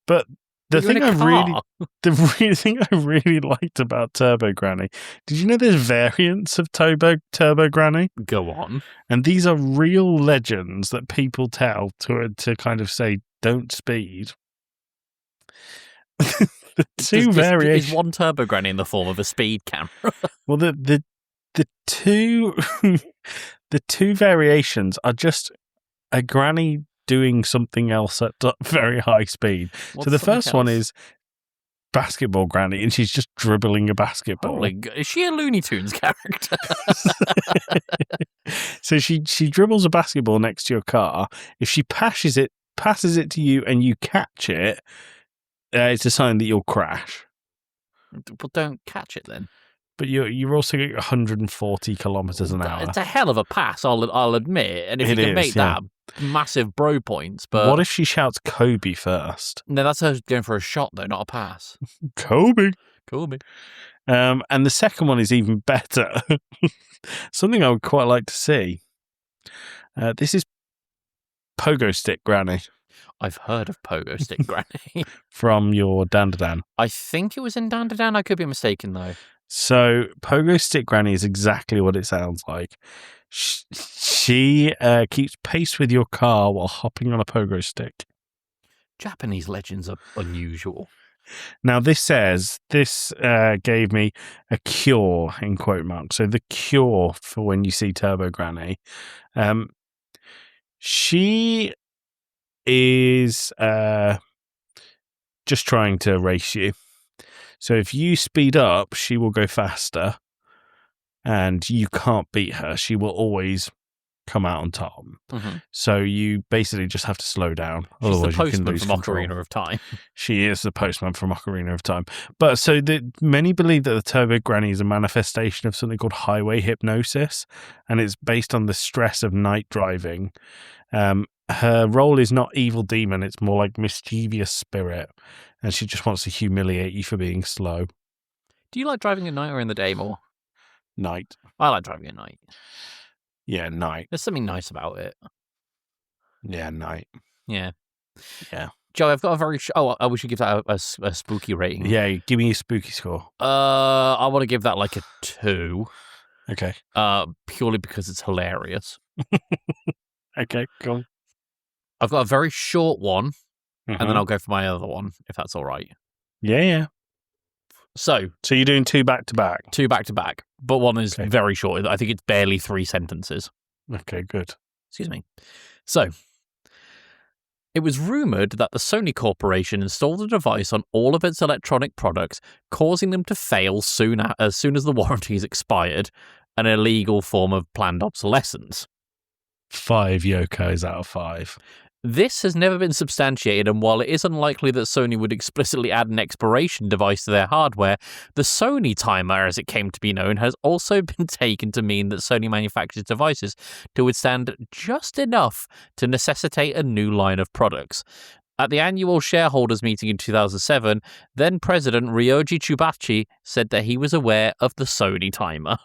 But the thing I really liked about Turbo Granny, did you know there's variants of Turbo Granny? Go on. And these are real legends that people tell to kind of say, don't speed. The two variations. Is one Turbo Granny in the form of a speed camera? Well, the two the two variations are just a granny doing something else at very high speed. What's so the first else? one is basketball granny, and she's just dribbling a basketball. Holy is she a Looney Tunes character? So she dribbles a basketball next to your car. If she passes it to you, and you catch it, it's a sign that you'll crash. Well, don't catch it then. But you're also getting 140 kilometers an hour. It's a hell of a pass, I'll admit. And if you can make that massive bro points, but what if she shouts Kobe first? No, that's her going for a shot though, not a pass. Kobe. And the second one is even better. Something I would quite like to see. This is Pogo Stick Granny. I've heard of Pogo Stick Granny. From your Dandadan. I think it was in Dandadan. I could be mistaken, though. So, Pogo Stick Granny is exactly what it sounds like. She keeps pace with your car while hopping on a pogo stick. Japanese legends are unusual. Now, this gave me a cure, in quote marks. So, the cure for when you see Turbo Granny. She is just trying to race you. So if you speed up, she will go faster, and you can't beat her. She will always come out on top. Mm-hmm. So you basically just have to slow down. She's Otherwise, the postman you can from lose control. Ocarina of Time. She is the postman from Ocarina of Time. But so many believe that the Turbo Granny is a manifestation of something called highway hypnosis, and it's based on the stress of night driving. Her role is not evil demon, it's more like mischievous spirit, and she just wants to humiliate you for being slow. Do you like driving at night or in the day more? Night. I like driving at night. Yeah, night. There's something nice about it. Yeah, night. Yeah. Joe, I've got a very... we should give that a spooky rating. Yeah, give me a spooky score. I want to give that like a 2. Okay. Purely because it's hilarious. Okay, cool. I've got a very short one, and then Mhm. I'll go for my other one, if that's all right. Yeah. So you're doing 2 back to back. 2 back to back, but one is Okay. very short. I think it's barely 3 sentences. Okay, good. Excuse me. So, it was rumoured that the Sony Corporation installed a device on all of its electronic products, causing them to fail as soon as the warranties expired, an illegal form of planned obsolescence. 5 yokos out of 5. This has never been substantiated, and while it is unlikely that Sony would explicitly add an expiration device to their hardware, the Sony timer, as it came to be known, has also been taken to mean that Sony manufactures devices to withstand just enough to necessitate a new line of products. At the annual shareholders meeting in 2007, then President Ryoji Tsubachi said that he was aware of the Sony timer.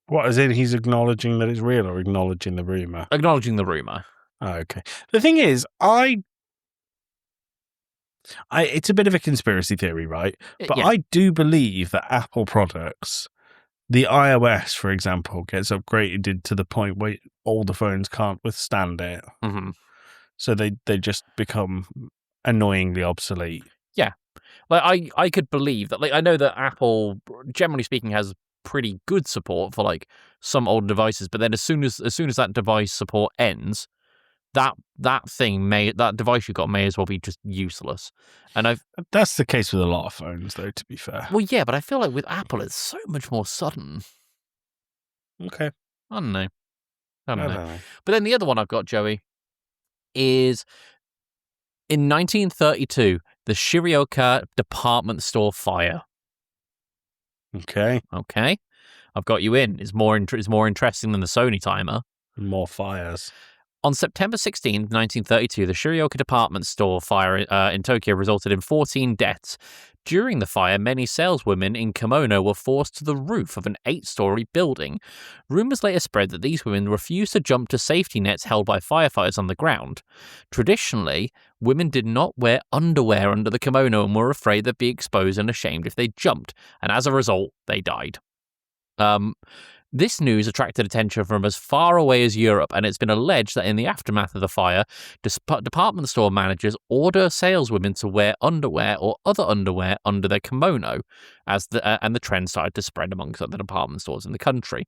What, as in he's acknowledging that it's real or acknowledging the rumour? Acknowledging the rumour. Oh, okay. The thing is, it's a bit of a conspiracy theory, right? But Yeah. I do believe that Apple products, the iOS, for example, gets upgraded to the point where all the phones can't withstand it. Mm-hmm. So they just become annoyingly obsolete. Yeah. Like I could believe that. Like, I know that Apple, generally speaking, has pretty good support for like some old devices, but then as soon as that device support ends, that device you got may as well be just useless. And that's the case with a lot of phones, though. To be fair, well, yeah, but I feel like with Apple, it's so much more sudden. Okay, I don't know. But then the other one I've got, Joey, is in 1932, the Shizuoka department store fire. Okay, I've got you in. It's more interesting than the Sony timer. More fires. On September 16, 1932, the Shizuoka department store fire in Tokyo resulted in 14 deaths. During the fire, many saleswomen in kimono were forced to the roof of an 8-story building. Rumors later spread that these women refused to jump to safety nets held by firefighters on the ground. Traditionally, women did not wear underwear under the kimono and were afraid they'd be exposed and ashamed if they jumped, and as a result, they died. This news attracted attention from as far away as Europe, and it's been alleged that in the aftermath of the fire, department store managers order saleswomen to wear underwear or other underwear under their kimono, and the trend started to spread amongst other department stores in the country.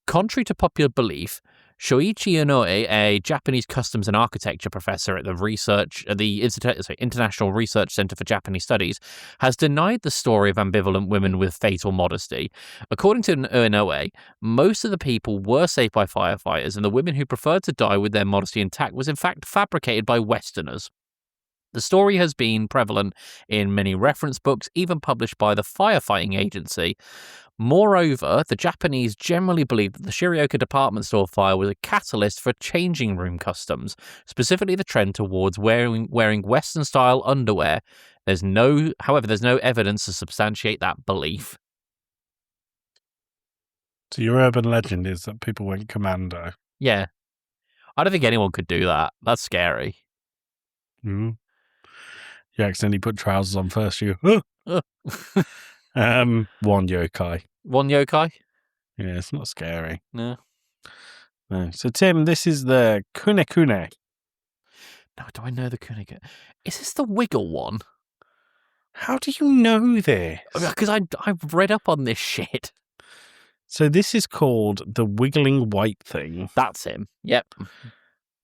Contrary to popular belief, Shoichi Inoue, a Japanese customs and architecture professor at the International Research Center for Japanese Studies, has denied the story of ambivalent women with fatal modesty. According to Inoue, most of the people were saved by firefighters, and the women who preferred to die with their modesty intact was in fact fabricated by Westerners. The story has been prevalent in many reference books, even published by the firefighting agency. Moreover, the Japanese generally believe that the Shizuoka department store fire was a catalyst for changing room customs, specifically the trend towards wearing Western-style underwear. However, there's no evidence to substantiate that belief. So your urban legend is that people went commando. Yeah. I don't think anyone could do that. That's scary. Mm. You accidentally put trousers on first, you one yokai. One yokai? Yeah, it's not scary. No. So Tim, this is the Kune Kune. No, do I know the Kune? Is this the Wiggle one? How do you know this? Because I've read up on this shit. So this is called the Wiggling White Thing. That's him. Yep.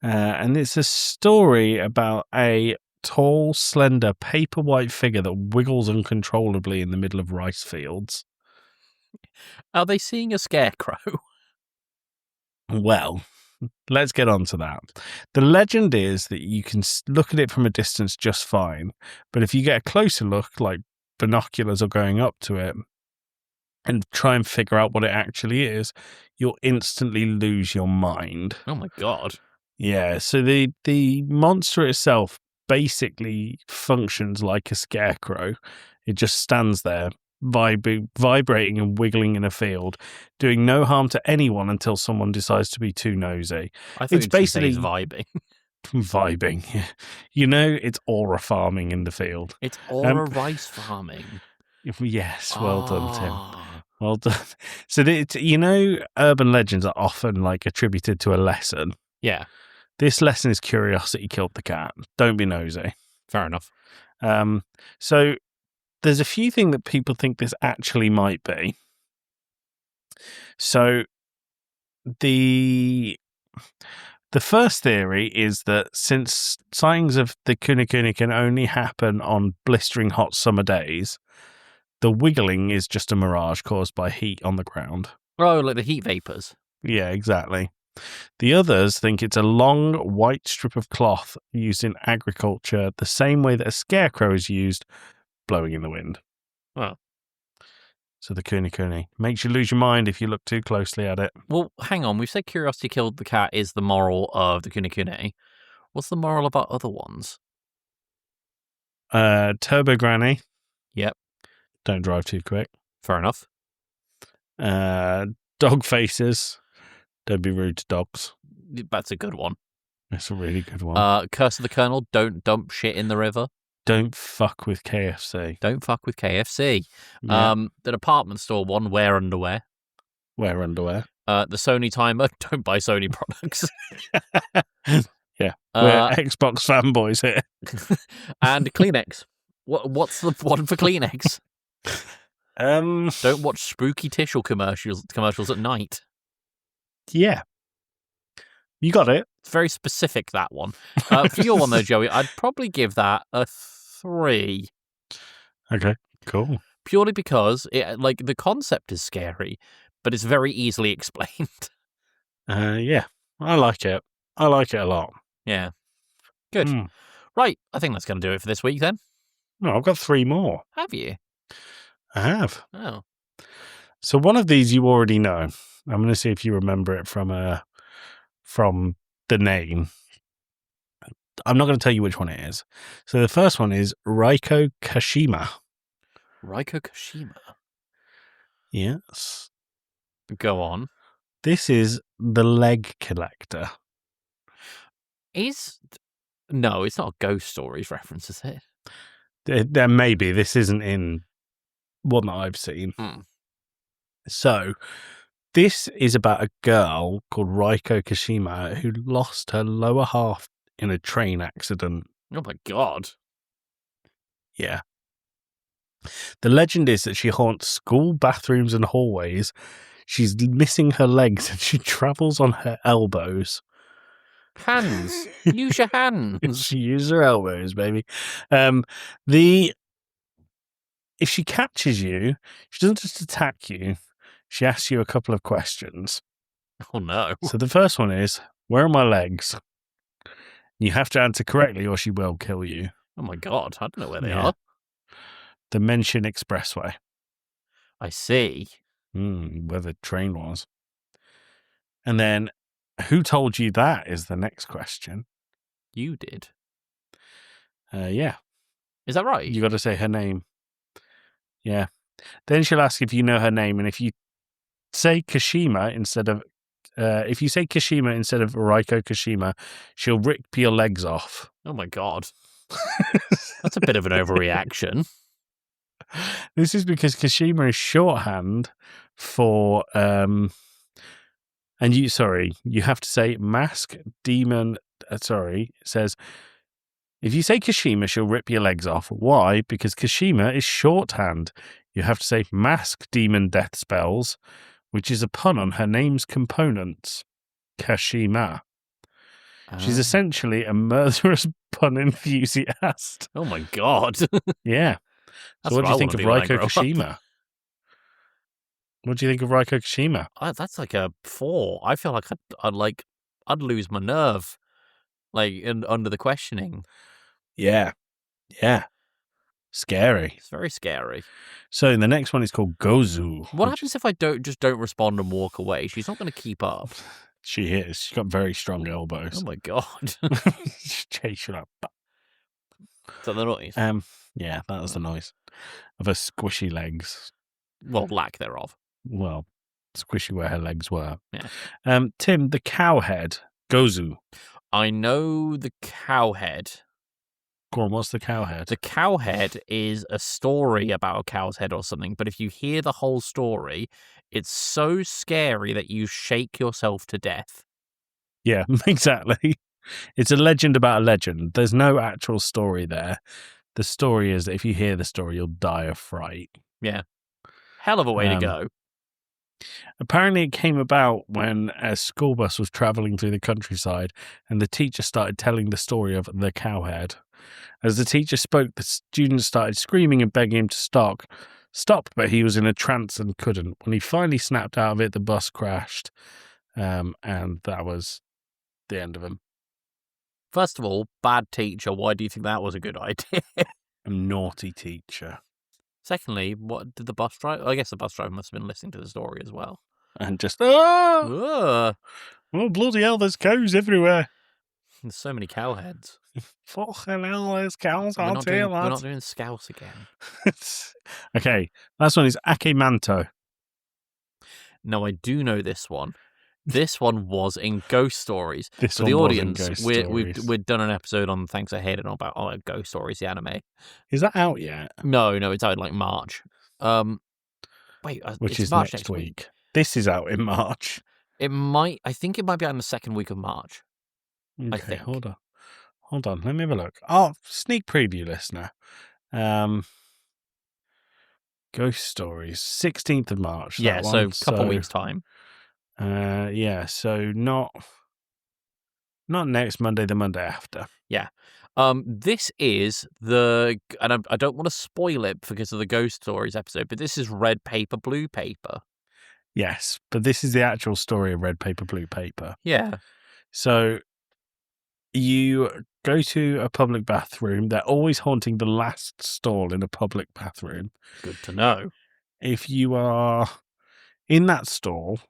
And it's a story about a tall, slender, paper white figure that wiggles uncontrollably in the middle of rice fields. Are they seeing a scarecrow? Well, let's get on to that. The legend is that you can look at it from a distance just fine, but if you get a closer look, like binoculars or going up to it, and try and figure out what it actually is, you'll instantly lose your mind. Oh my god. Yeah, so the monster itself basically functions like a scarecrow. It just stands there, vibrating and wiggling in a field, doing no harm to anyone until someone decides to be too nosy. I think it's basically vibing. Vibing. Yeah. You know, it's aura farming in the field. It's aura rice farming. Yes, well done, Tim. Well done. So, urban legends are often like attributed to a lesson. Yeah, This lesson is curiosity killed the cat. Don't be nosy. fair enough. So there's a few things that people think this actually might be. So the first theory is that since sightings of the Kunekune can only happen on blistering hot summer days, the wiggling is just a mirage caused by heat on the ground. Oh, like the heat vapors. Yeah, exactly. The others think it's a long white strip of cloth used in agriculture the same way that a scarecrow is used, blowing in the wind. Well. So the Kunekune makes you lose your mind if you look too closely at it. Well, hang on. We've said curiosity killed the cat is the moral of the Kunekune. What's the moral about other ones? Turbo Granny. Yep. Don't drive too quick. Fair enough. Dog faces. Don't be rude to dogs. That's a good one. That's a really good one. Curse of the Colonel. Don't dump shit in the river. Don't fuck with KFC. Don't fuck with KFC. Yeah. The department store one. Wear underwear. Wear underwear. The Sony timer. Don't buy Sony products. Yeah. We're Xbox fanboys here. And Kleenex. What's the one for Kleenex? Don't watch spooky tissue commercials at night. Yeah. You got it. It's very specific, that one. For your one, though, Joey, I'd probably give that a 3. Okay, cool. Purely because the concept is scary, but it's very easily explained. Yeah, I like it. I like it a lot. Yeah. Good. Right, I think that's going to do it for this week, then. No, I've got 3 more. Have you? I have. Oh. So one of these you already know. I'm going to see if you remember it from the name. I'm not going to tell you which one it is. So the first one is Raiko Kashima. Raiko Kashima? Yes. Go on. This is the leg collector. No, it's not a Ghost Stories reference, is it? There may be. This isn't in one that I've seen. So this is about a girl called Raiko Kashima who lost her lower half in a train accident. Oh my god. Yeah. The legend is that she haunts school bathrooms and hallways. She's missing her legs and she travels on her elbows. Hands. Use your hands. She uses her elbows, baby. If she catches you, she doesn't just attack you. She asks you a couple of questions. Oh no. So the first one is, where are my legs? You have to answer correctly or she will kill you. Oh my god, I don't know where they are. The Menshin Expressway. I see. Where the train was. And then, who told you that is the next question. You did. Yeah. Is that right? You got to say her name. Yeah. Then she'll ask if you know her name, and if you say Kashima instead of Raiko Kashima, she'll rip your legs off. Oh my god. That's a bit of an overreaction. This is because Kashima is shorthand for you have to say mask demon. It says if you say Kashima, she'll rip your legs off. Why? Because Kashima is shorthand. You have to say mask demon death spells, which is a pun on her name's components. Kashima. She's essentially a murderous pun enthusiast. Oh my god. Yeah. So what do you think of Raiko Kashima? What do you think of Raiko Kashima? That's like a 4. I feel like I'd lose my nerve, under the questioning. Yeah. Scary. It's very scary. So the next one is called Gozu. What happens if I don't respond and walk away? She's not going to keep up. She is. She's got very strong elbows. Oh my god. Chase you up. Is that the noise? Yeah, that was the noise of her squishy legs. Well, lack thereof. Well, squishy where her legs were. Yeah. Tim, the cow head, Gozu. I know the cow head. Go on, what's the cowhead? The cowhead is a story about a cow's head or something, but if you hear the whole story, it's so scary that you shake yourself to death. Yeah, exactly. It's a legend about a legend. There's no actual story there. The story is that if you hear the story, you'll die of fright. Yeah. Hell of a way to go. Apparently, it came about when a school bus was travelling through the countryside and the teacher started telling the story of the cowhead. As the teacher spoke, the students started screaming and begging him to stop, but he was in a trance and couldn't. When he finally snapped out of it, the bus crashed, and that was the end of him. First of all, bad teacher. Why do you think that was a good idea? A naughty teacher. Secondly, what did the bus driver? I guess the bus driver must have been listening to the story as well. And just, Ugh. oh, bloody hell, there's cows everywhere. There's so many cowheads. Fucking hell, there's cows We're out not, here, doing, we're lads. not doing Scouse again. Okay, last one is Akemanto. No, I do know this one. This one was in Ghost Stories. This For one the was in audience, Ghost we've Stories. done an episode on Thanks Ahead and about Ghost Stories, the anime. Is that out yet? No, it's out in like March. Wait, Which it's is March next week. This is out in March. I think it might be out in the second week of March. Okay, I think. Hold on. Let me have a look. Oh, sneak preview, listener. Ghost Stories, 16th of March. Yeah, that so one. a couple of weeks' time. Yeah, so not next Monday, the Monday after. Yeah. This is and I don't want to spoil it because of the Ghost Stories episode, but this is Red Paper, Blue Paper. Yes, but this is the actual story of Red Paper, Blue Paper. Yeah. So you go to a public bathroom. They're always haunting the last stall in a public bathroom. Good to know. If you are in that stall,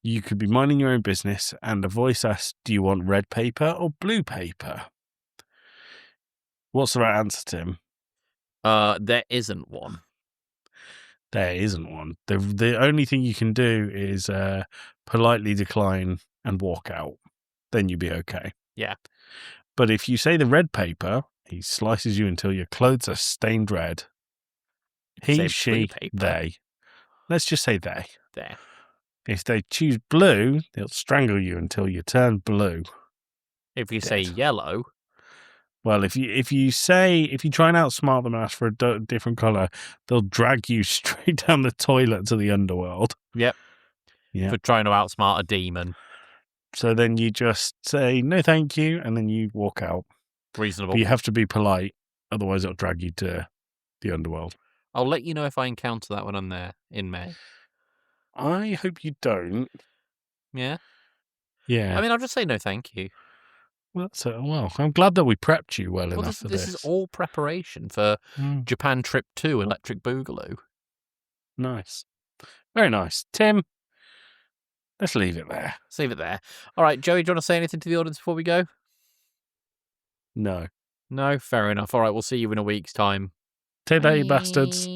you could be minding your own business and a voice asks, do you want red paper or blue paper? What's the right answer, Tim? There isn't one. There isn't one. The only thing you can do is politely decline and walk out. Then you'll be okay. Yeah. But if you say the red paper, he slices you until your clothes are stained red. He, Say she, blue paper. they. Let's just say they. There. If they choose blue, they'll strangle you until you turn blue. If you say Dead. yellow, Well, if you try and outsmart them and ask for a different color, they'll drag you straight down the toilet to the underworld. Yep. Yeah. For trying to outsmart a demon. So then you just say no, thank you, and then you walk out. Reasonable. But you have to be polite, otherwise it'll drag you to the underworld. I'll let you know if I encounter that when I'm there in May. I hope you don't. Yeah. Yeah. I mean, I'll just say no, thank you. Well, I'm glad that we prepped you well enough for this is all preparation for Japan Trip 2 Electric Boogaloo. Nice. Very nice. Tim, let's leave it there. Let's leave it there. All right, Joey, do you want to say anything to the audience before we go? No. No? Fair enough. All right, we'll see you in a week's time. Take that, you bastards.